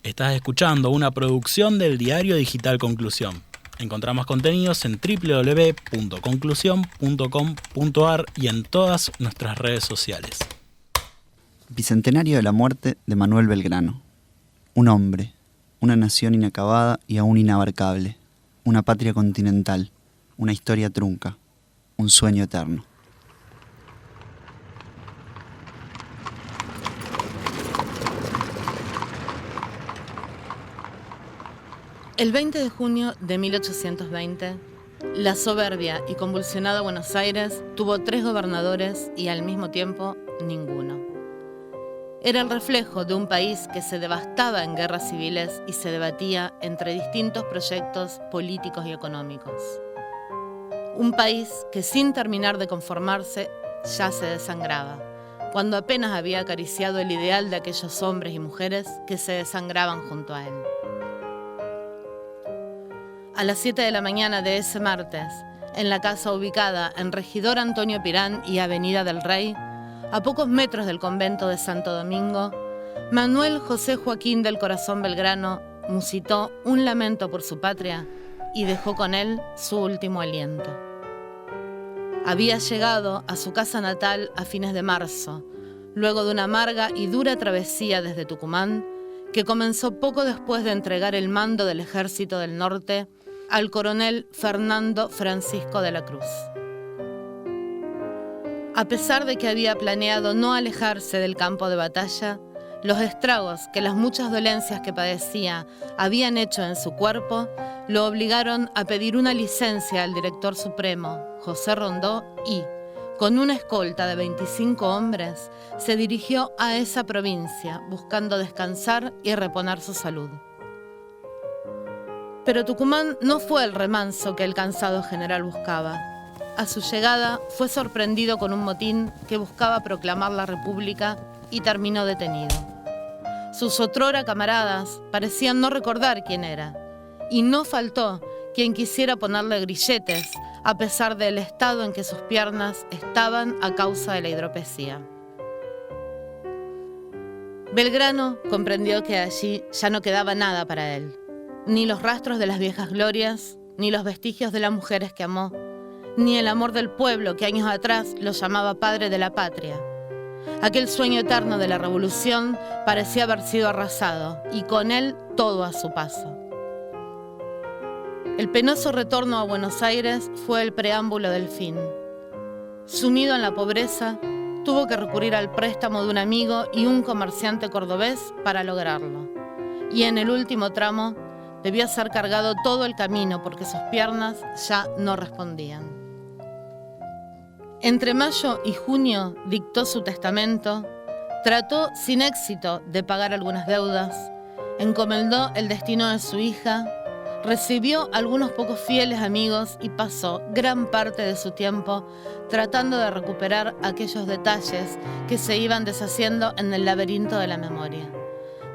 Estás escuchando una producción del diario digital Conclusión. Encontrá más contenidos en www.conclusion.com.ar y en todas nuestras redes sociales. Bicentenario de la muerte de Manuel Belgrano. Un hombre, una nación inacabada y aún inabarcable, una patria continental, una historia trunca, un sueño eterno. El 20 de junio de 1820, la soberbia y convulsionada Buenos Aires tuvo 3 gobernadores y al mismo tiempo ninguno. Era el reflejo de un país que se devastaba en guerras civiles y se debatía entre distintos proyectos políticos y económicos. Un país que sin terminar de conformarse ya se desangraba, cuando apenas había acariciado el ideal de aquellos hombres y mujeres que se desangraban junto a él. A las 7 de la mañana de ese martes, en la casa ubicada en Regidor Antonio Pirán y Avenida del Rey, a pocos metros del convento de Santo Domingo, Manuel José Joaquín del Corazón Belgrano musitó un lamento por su patria y dejó con él su último aliento. Había llegado a su casa natal a fines de marzo, luego de una amarga y dura travesía desde Tucumán, que comenzó poco después de entregar el mando del Ejército del Norte al coronel Fernando Francisco de la Cruz. A pesar de que había planeado no alejarse del campo de batalla, los estragos que las muchas dolencias que padecía habían hecho en su cuerpo lo obligaron a pedir una licencia al director supremo, José Rondó, y, con una escolta de 25 hombres, se dirigió a esa provincia buscando descansar y reponer su salud. Pero Tucumán no fue el remanso que el cansado general buscaba. A su llegada fue sorprendido con un motín que buscaba proclamar la República y terminó detenido. Sus otrora camaradas parecían no recordar quién era, y no faltó quien quisiera ponerle grilletes a pesar del estado en que sus piernas estaban a causa de la hidropesía. Belgrano comprendió que allí ya no quedaba nada para él. Ni los rastros de las viejas glorias, ni los vestigios de las mujeres que amó, ni el amor del pueblo que años atrás lo llamaba padre de la patria. Aquel sueño eterno de la revolución parecía haber sido arrasado, y con él todo a su paso. El penoso retorno a Buenos Aires fue el preámbulo del fin. Sumido en la pobreza, tuvo que recurrir al préstamo de un amigo y un comerciante cordobés para lograrlo. Y en el último tramo, debió ser cargado todo el camino porque sus piernas ya no respondían. Entre mayo y junio dictó su testamento, trató sin éxito de pagar algunas deudas, encomendó el destino de su hija, recibió algunos pocos fieles amigos y pasó gran parte de su tiempo tratando de recuperar aquellos detalles que se iban deshaciendo en el laberinto de la memoria,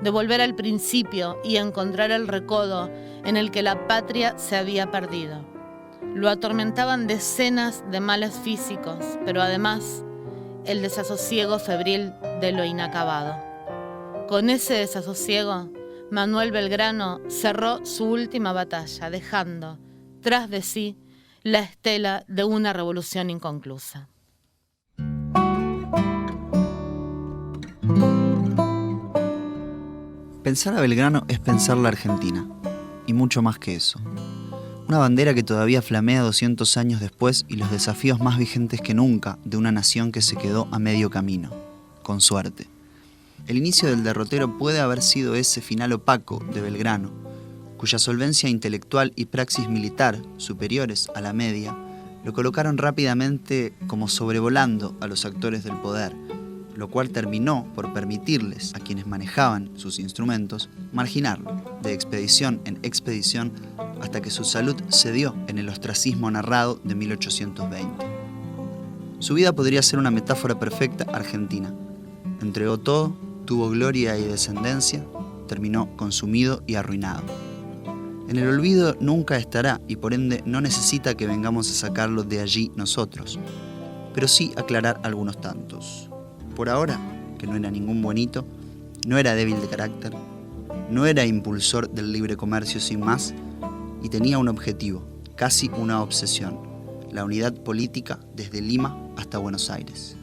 de volver al principio y encontrar el recodo en el que la patria se había perdido. Lo atormentaban decenas de males físicos, pero además el desasosiego febril de lo inacabado. Con ese desasosiego, Manuel Belgrano cerró su última batalla, dejando tras de sí la estela de una revolución inconclusa. Pensar a Belgrano es pensar la Argentina, y mucho más que eso. Una bandera que todavía flamea 200 años después y los desafíos más vigentes que nunca de una nación que se quedó a medio camino, con suerte. El inicio del derrotero puede haber sido ese final opaco de Belgrano, cuya solvencia intelectual y praxis militar, superiores a la media, lo colocaron rápidamente como sobrevolando a los actores del poder, lo cual terminó por permitirles a quienes manejaban sus instrumentos marginarlo de expedición en expedición hasta que su salud cedió en el ostracismo narrado de 1820. Su vida podría ser una metáfora perfecta argentina. Entregó todo, tuvo gloria y descendencia, terminó consumido y arruinado. En el olvido nunca estará y por ende no necesita que vengamos a sacarlo de allí nosotros, pero sí aclarar algunos tantos. Por ahora, que no era ningún buenito, no era débil de carácter, No era impulsor del libre comercio sin más y tenía un objetivo, casi una obsesión: la unidad política desde Lima hasta Buenos Aires.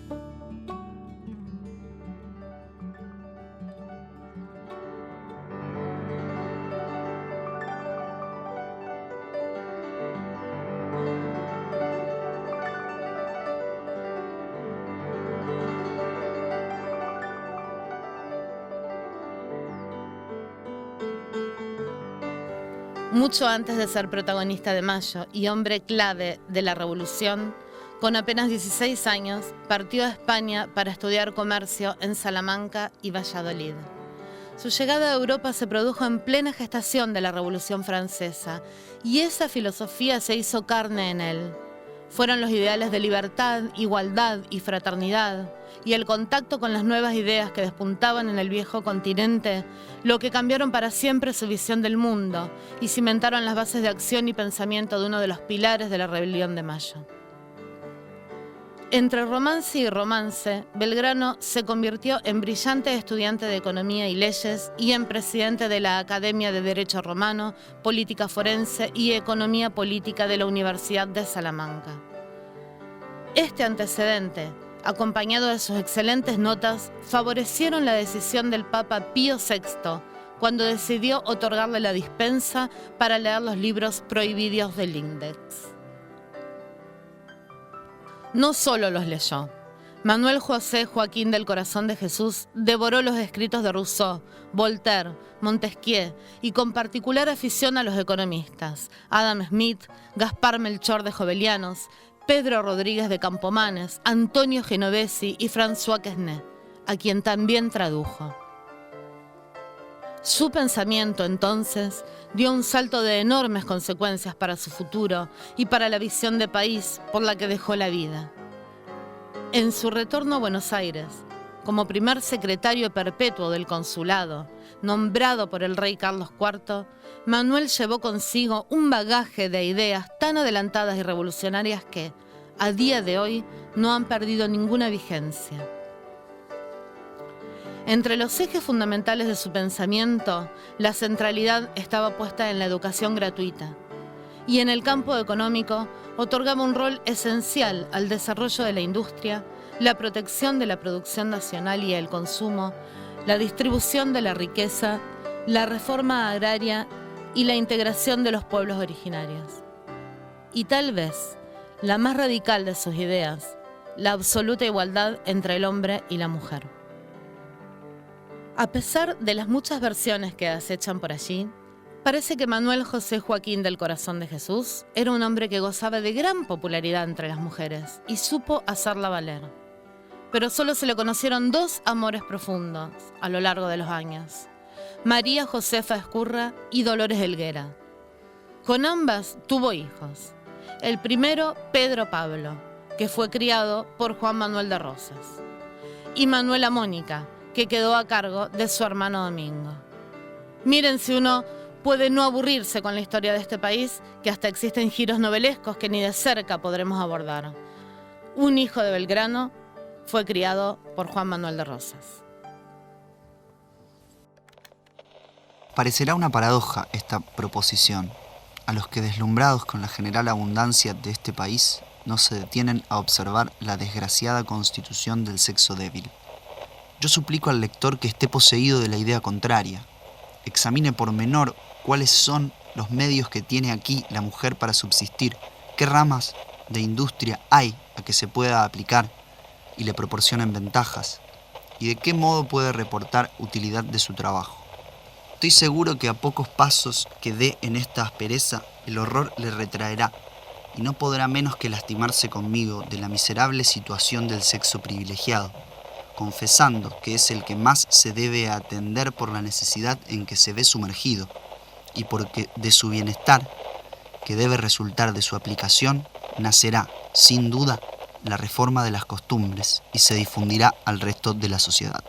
Mucho antes de ser protagonista de Mayo y hombre clave de la revolución, con apenas 16 años, partió a España para estudiar comercio en Salamanca y Valladolid. Su llegada a Europa se produjo en plena gestación de la Revolución Francesa y esa filosofía se hizo carne en él. Fueron los ideales de libertad, igualdad y fraternidad y el contacto con las nuevas ideas que despuntaban en el viejo continente lo que cambiaron para siempre su visión del mundo y cimentaron las bases de acción y pensamiento de uno de los pilares de la Rebelión de Mayo. Entre romance y romance, Belgrano se convirtió en brillante estudiante de Economía y Leyes y en presidente de la Academia de Derecho Romano, Política Forense y Economía Política de la Universidad de Salamanca. Este antecedente, acompañado de sus excelentes notas, favorecieron la decisión del Papa Pío VI cuando decidió otorgarle la dispensa para leer los libros prohibidos del Index. No solo los leyó. Manuel José Joaquín del Corazón de Jesús devoró los escritos de Rousseau, Voltaire, Montesquieu y con particular afición a los economistas, Adam Smith, Gaspar Melchor de Jovellanos, Pedro Rodríguez de Campomanes, Antonio Genovesi y François Quesnay, a quien también tradujo. Su pensamiento, entonces, dio un salto de enormes consecuencias para su futuro y para la visión de país por la que dejó la vida. En su retorno a Buenos Aires, como primer secretario perpetuo del consulado, nombrado por el rey Carlos IV, Manuel llevó consigo un bagaje de ideas tan adelantadas y revolucionarias que, a día de hoy, no han perdido ninguna vigencia. Entre los ejes fundamentales de su pensamiento, la centralidad estaba puesta en la educación gratuita y en el campo económico otorgaba un rol esencial al desarrollo de la industria, la protección de la producción nacional y el consumo, la distribución de la riqueza, la reforma agraria y la integración de los pueblos originarios. Y tal vez, la más radical de sus ideas, la absoluta igualdad entre el hombre y la mujer. A pesar de las muchas versiones que acechan por allí, parece que Manuel José Joaquín del Corazón de Jesús era un hombre que gozaba de gran popularidad entre las mujeres y supo hacerla valer. Pero solo se le conocieron dos amores profundos a lo largo de los años: María Josefa Ezcurra y Dolores Helguera. Con ambas tuvo hijos. El primero, Pedro Pablo, que fue criado por Juan Manuel de Rosas, y Manuela Mónica, que quedó a cargo de su hermano Domingo. Miren si uno puede no aburrirse con la historia de este país, que hasta existen giros novelescos que ni de cerca podremos abordar. Un hijo de Belgrano fue criado por Juan Manuel de Rosas. Parecerá una paradoja esta proposición, a los que, deslumbrados con la general abundancia de este país, no se detienen a observar la desgraciada constitución del sexo débil. Yo suplico al lector que esté poseído de la idea contraria. Examine por menor cuáles son los medios que tiene aquí la mujer para subsistir, qué ramas de industria hay a que se pueda aplicar y le proporcionen ventajas, y de qué modo puede reportar utilidad de su trabajo. Estoy seguro que a pocos pasos que dé en esta aspereza, el horror le retraerá, y no podrá menos que lastimarse conmigo de la miserable situación del sexo privilegiado, confesando que es el que más se debe atender por la necesidad en que se ve sumergido, y porque de su bienestar, que debe resultar de su aplicación, nacerá, sin duda, la reforma de las costumbres y se difundirá al resto de la sociedad.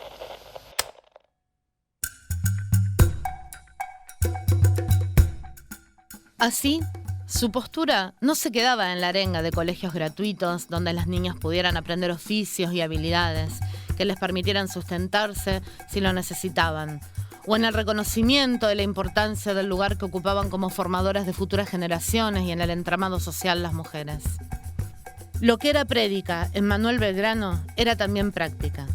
Así, su postura no se quedaba en la arenga de colegios gratuitos donde las niñas pudieran aprender oficios y habilidades que les permitieran sustentarse si lo necesitaban, o en el reconocimiento de la importancia del lugar que ocupaban como formadoras de futuras generaciones y en el entramado social las mujeres. Lo que era prédica en Manuel Belgrano era también práctica.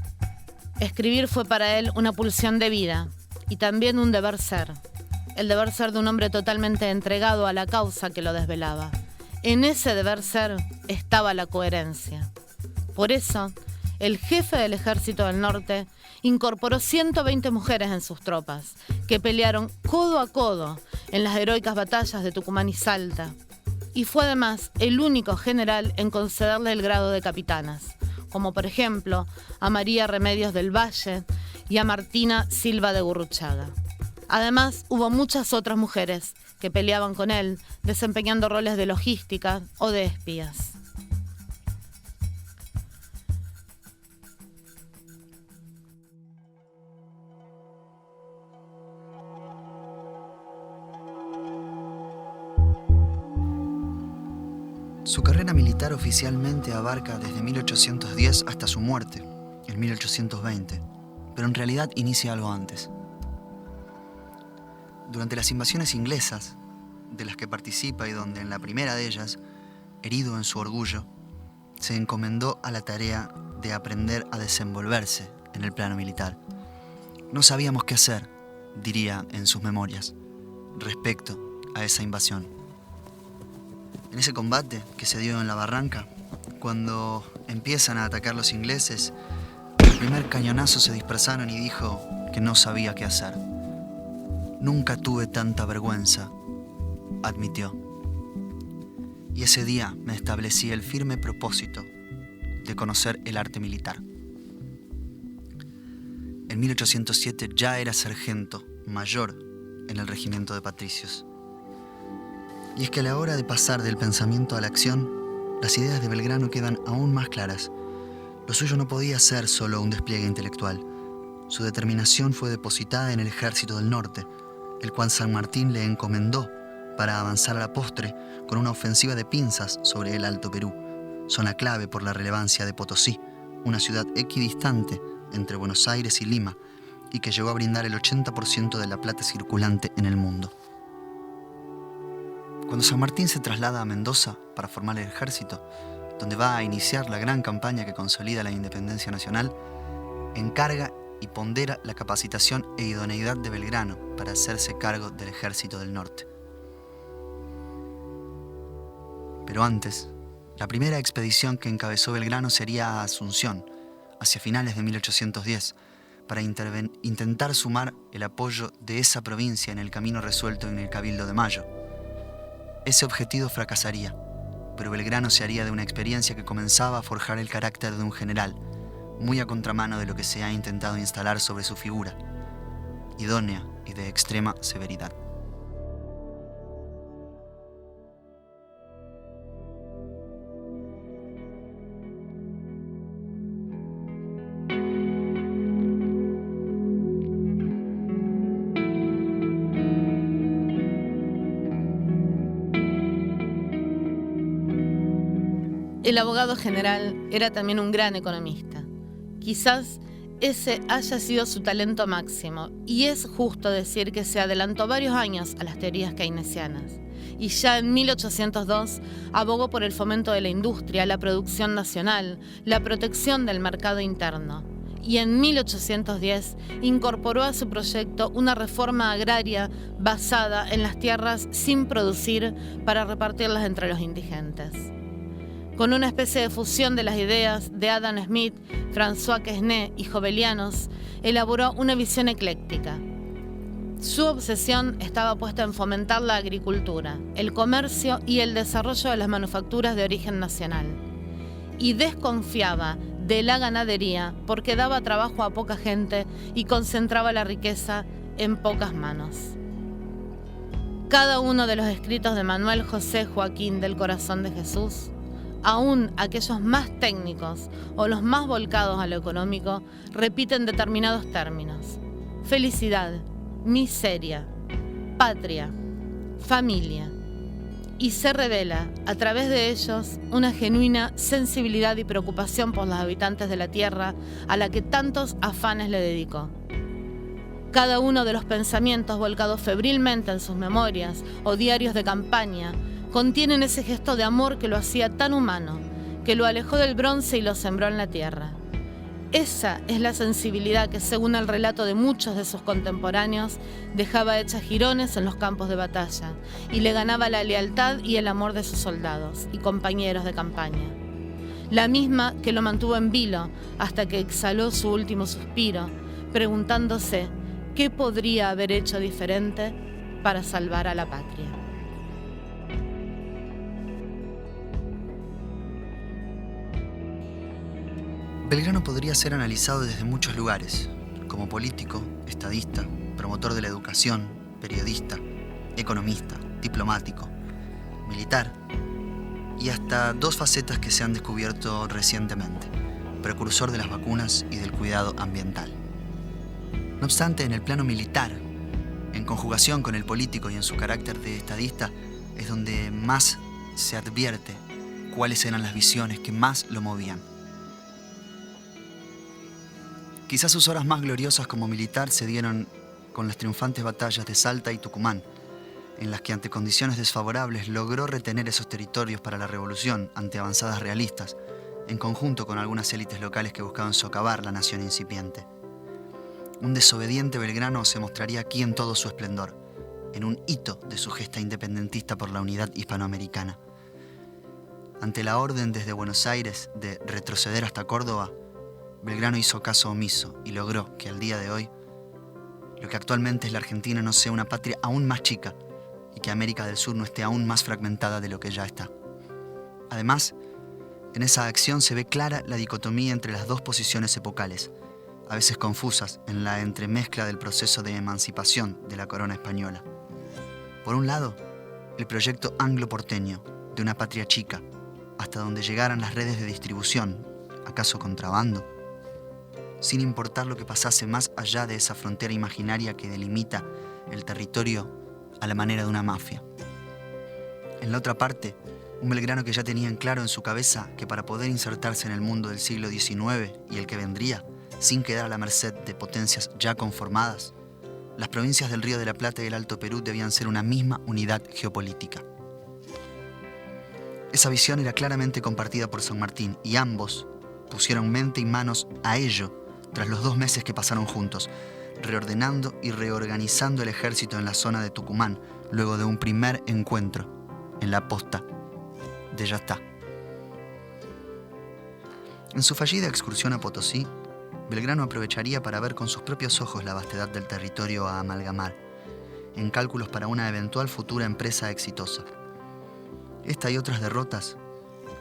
Escribir fue para él una pulsión de vida y también un deber ser. El deber ser de un hombre totalmente entregado a la causa que lo desvelaba. En ese deber ser estaba la coherencia. Por eso, el jefe del Ejército del Norte incorporó 120 mujeres en sus tropas, que pelearon codo a codo en las heroicas batallas de Tucumán y Salta. Y fue además el único general en concederle el grado de capitanas, como por ejemplo a María Remedios del Valle y a Martina Silva de Gurruchaga. Además, hubo muchas otras mujeres que peleaban con él, desempeñando roles de logística o de espías. Su carrera militar oficialmente abarca desde 1810 hasta su muerte, en 1820, pero en realidad inicia algo antes. Durante las invasiones inglesas, de las que participa y donde en la primera de ellas, herido en su orgullo, se encomendó a la tarea de aprender a desenvolverse en el plano militar. No sabíamos qué hacer, diría en sus memorias, respecto a esa invasión. En ese combate que se dio en la barranca, cuando empiezan a atacar los ingleses, al primer cañonazo se dispersaron y dijo que no sabía qué hacer. Nunca tuve tanta vergüenza, admitió. Y ese día me establecí el firme propósito de conocer el arte militar. En 1807 ya era sargento mayor en el regimiento de patricios. Y es que a la hora de pasar del pensamiento a la acción, las ideas de Belgrano quedan aún más claras. Lo suyo no podía ser solo un despliegue intelectual. Su determinación fue depositada en el Ejército del Norte, el cual San Martín le encomendó para avanzar a la postre con una ofensiva de pinzas sobre el Alto Perú, zona clave por la relevancia de Potosí, una ciudad equidistante entre Buenos Aires y Lima, y que llegó a brindar el 80% de la plata circulante en el mundo. Cuando San Martín se traslada a Mendoza para formar el ejército, donde va a iniciar la gran campaña que consolida la independencia nacional, encarga y pondera la capacitación e idoneidad de Belgrano para hacerse cargo del Ejército del Norte. Pero antes, la primera expedición que encabezó Belgrano sería a Asunción, hacia finales de 1810, para intentar sumar el apoyo de esa provincia en el camino resuelto en el Cabildo de Mayo. Ese objetivo fracasaría, pero Belgrano se haría de una experiencia que comenzaba a forjar el carácter de un general, muy a contramano de lo que se ha intentado instalar sobre su figura, idónea y de extrema severidad. El abogado general era también un gran economista. Quizás ese haya sido su talento máximo, y es justo decir que se adelantó varios años a las teorías keynesianas. Y ya en 1802 abogó por el fomento de la industria, la producción nacional, la protección del mercado interno. Y en 1810 incorporó a su proyecto una reforma agraria basada en las tierras sin producir para repartirlas entre los indigentes. Con una especie de fusión de las ideas de Adam Smith, François Quesnay y Jovelianos, elaboró una visión ecléctica. Su obsesión estaba puesta en fomentar la agricultura, el comercio y el desarrollo de las manufacturas de origen nacional. Y desconfiaba de la ganadería porque daba trabajo a poca gente y concentraba la riqueza en pocas manos. Cada uno de los escritos de Manuel José Joaquín del Corazón de Jesús, aún aquellos más técnicos o los más volcados a lo económico, repiten determinados términos: felicidad, miseria, patria, familia, y se revela a través de ellos una genuina sensibilidad y preocupación por los habitantes de la tierra a la que tantos afanes le dedicó. Cada uno de los pensamientos volcados febrilmente en sus memorias o diarios de campaña contienen ese gesto de amor que lo hacía tan humano, que lo alejó del bronce y lo sembró en la tierra. Esa es la sensibilidad que, según el relato de muchos de sus contemporáneos, dejaba hecha jirones en los campos de batalla y le ganaba la lealtad y el amor de sus soldados y compañeros de campaña. La misma que lo mantuvo en vilo hasta que exhaló su último suspiro, preguntándose qué podría haber hecho diferente para salvar a la patria. Belgrano podría ser analizado desde muchos lugares, como político, estadista, promotor de la educación, periodista, economista, diplomático, militar, y hasta dos facetas que se han descubierto recientemente: precursor de las vacunas y del cuidado ambiental. No obstante, en el plano militar, en conjugación con el político y en su carácter de estadista, es donde más se advierte cuáles eran las visiones que más lo movían. Quizás sus horas más gloriosas como militar se dieron con las triunfantes batallas de Salta y Tucumán, en las que ante condiciones desfavorables logró retener esos territorios para la revolución ante avanzadas realistas, en conjunto con algunas élites locales que buscaban socavar la nación incipiente. Un desobediente Belgrano se mostraría aquí en todo su esplendor, en un hito de su gesta independentista por la unidad hispanoamericana. Ante la orden desde Buenos Aires de retroceder hasta Córdoba, Belgrano hizo caso omiso y logró que al día de hoy, lo que actualmente es la Argentina no sea una patria aún más chica y que América del Sur no esté aún más fragmentada de lo que ya está. Además, en esa acción se ve clara la dicotomía entre las dos posiciones epocales, a veces confusas en la entremezcla del proceso de emancipación de la corona española. Por un lado, el proyecto anglo-porteño de una patria chica, hasta donde llegaran las redes de distribución, acaso contrabando, sin importar lo que pasase más allá de esa frontera imaginaria que delimita el territorio a la manera de una mafia. En la otra parte, un Belgrano que ya tenía en claro en su cabeza que para poder insertarse en el mundo del siglo XIX y el que vendría, sin quedar a la merced de potencias ya conformadas, las provincias del Río de la Plata y el Alto Perú debían ser una misma unidad geopolítica. Esa visión era claramente compartida por San Martín y ambos pusieron mente y manos a ello tras los 2 meses que pasaron juntos, reordenando y reorganizando el ejército en la zona de Tucumán, luego de un primer encuentro en la posta de Yastá. En su fallida excursión a Potosí, Belgrano aprovecharía para ver con sus propios ojos la vastedad del territorio a amalgamar, en cálculos para una eventual futura empresa exitosa. Esta y otras derrotas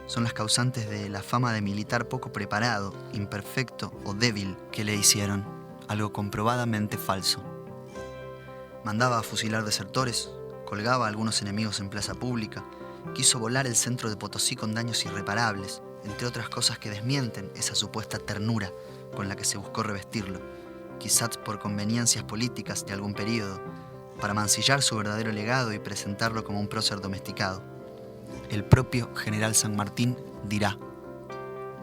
son las causantes de la fama de militar poco preparado, imperfecto o débil que le hicieron, algo comprobadamente falso. Mandaba a fusilar desertores, colgaba a algunos enemigos en plaza pública, quiso volar el centro de Potosí con daños irreparables, entre otras cosas que desmienten esa supuesta ternura con la que se buscó revestirlo, quizás por conveniencias políticas de algún período, para mancillar su verdadero legado y presentarlo como un prócer domesticado. El propio general San Martín dirá: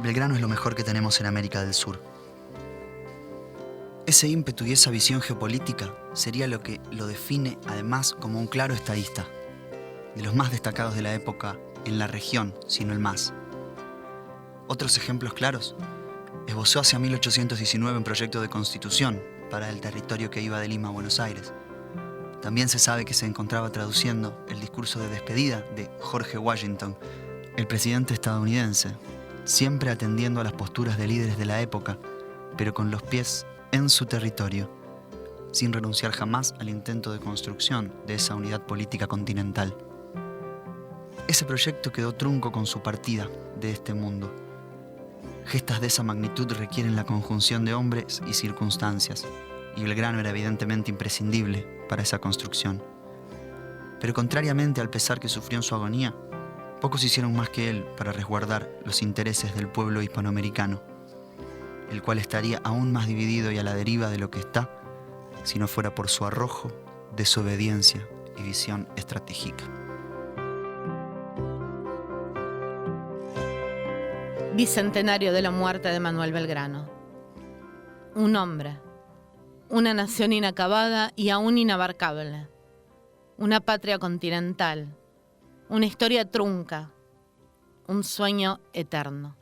Belgrano es lo mejor que tenemos en América del Sur. Ese ímpetu y esa visión geopolítica sería lo que lo define además como un claro estadista, de los más destacados de la época en la región, sino el más. Otros ejemplos claros: esbozó hacia 1819 un proyecto de constitución para el territorio que iba de Lima a Buenos Aires. También se sabe que se encontraba traduciendo el discurso de despedida de George Washington, el presidente estadounidense, siempre atendiendo a las posturas de líderes de la época, pero con los pies en su territorio, sin renunciar jamás al intento de construcción de esa unidad política continental. Ese proyecto quedó trunco con su partida de este mundo. Gestas de esa magnitud requieren la conjunción de hombres y circunstancias, y Belgrano era evidentemente imprescindible para esa construcción. Pero contrariamente al pesar que sufrió en su agonía, pocos hicieron más que él para resguardar los intereses del pueblo hispanoamericano, el cual estaría aún más dividido y a la deriva de lo que está, si no fuera por su arrojo, desobediencia y visión estratégica. Bicentenario de la muerte de Manuel Belgrano. Un hombre una nación inacabada y aún inabarcable, una patria continental, una historia trunca, un sueño eterno.